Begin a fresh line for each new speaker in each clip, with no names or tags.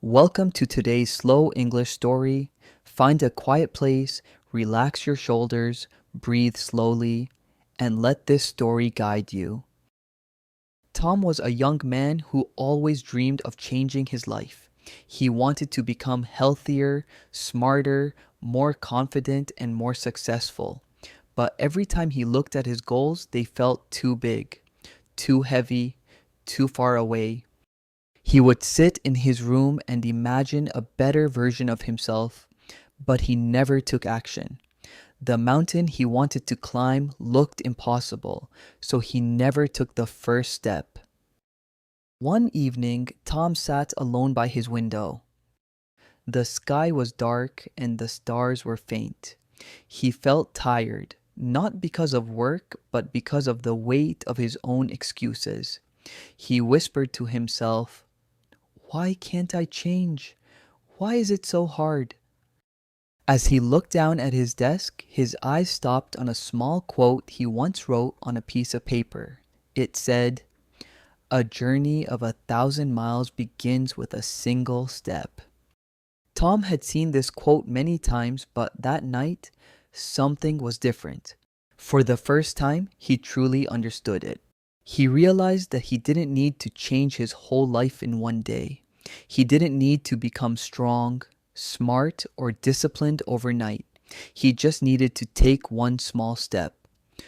Welcome to today's slow English story. Find a quiet place, relax your shoulders, breathe slowly, and let this story guide you. Tom was a young man who always dreamed of changing his life. He wanted to become healthier, smarter, more confident, and more successful. But every time he looked at his goals, they felt too big, too heavy, too far away. He would sit in his room and imagine a better version of himself, but he never took action. The mountain he wanted to climb looked impossible, so he never took the first step. One evening, Tom sat alone by his window. The sky was dark and the stars were faint. He felt tired, not because of work, but because of the weight of his own excuses. He whispered to himself, "Why can't I change? Why is it so hard?" As he looked down at his desk, his eyes stopped on a small quote he once wrote on a piece of paper. It said, "A journey of 1,000 miles begins with a single step." Tom had seen this quote many times, but that night, something was different. For the first time, he truly understood it. He realized that he didn't need to change his whole life in one day. He didn't need to become strong, smart, or disciplined overnight. He just needed to take one small step.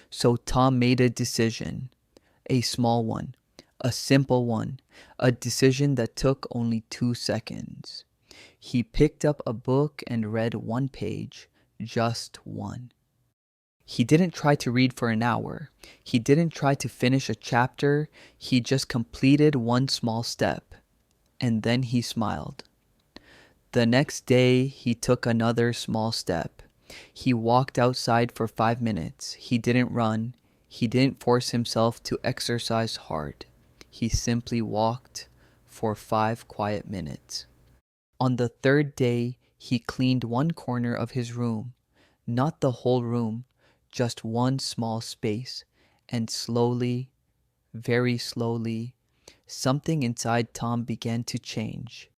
So Tom made a decision. A small one. A simple one. A decision that took only 2 seconds. He picked up a book and read one page. Just one. He didn't try to read for an hour. He didn't try to finish a chapter. He just completed one small step. And then he smiled. The next day, he took another small step. He walked outside for 5 minutes. He didn't run. He didn't force himself to exercise hard. He simply walked for 5 quiet minutes. On the third day, he cleaned one corner of his room. Not the whole room, just one small space. And slowly, very slowly, something inside Tom began to change.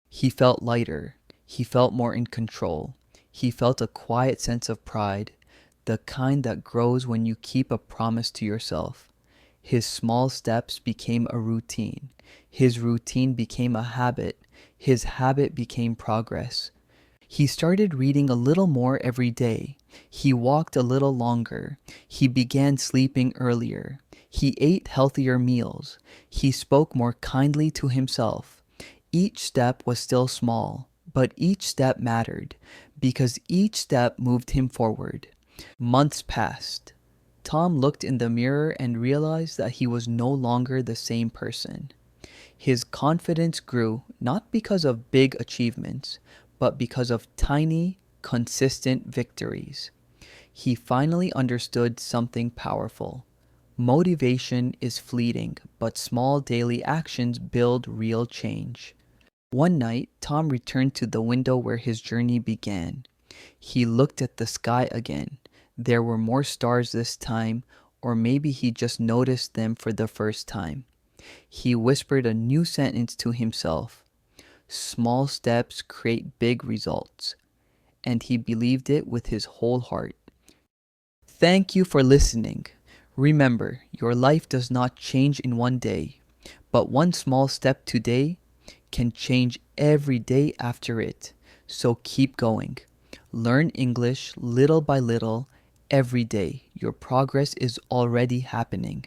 He felt lighter. He felt more in control. He felt a quiet sense of pride, the kind that grows when you keep a promise to yourself. His small steps became a routine. His routine became a habit. His habit became progress. He started reading a little more every day. He walked a little longer. He began sleeping earlier. He ate healthier meals. He spoke more kindly to himself. Each step was still small, but each step mattered, because each step moved him forward. Months passed. Tom looked in the mirror and realized that he was no longer the same person. His confidence grew not because of big achievements, but because of tiny, consistent victories. He finally understood something powerful. Motivation is fleeting, but small daily actions build real change. One night, Tom returned to the window where his journey began. He looked at the sky again. There were more stars this time, or maybe he just noticed them for the first time. He whispered a new sentence to himself. Small steps create big results. And he believed it with his whole heart. Thank you for listening. Remember, your life does not change in one day, but one small step today can change every day after it. So keep going. Learn English little by little every day. Your progress is already happening.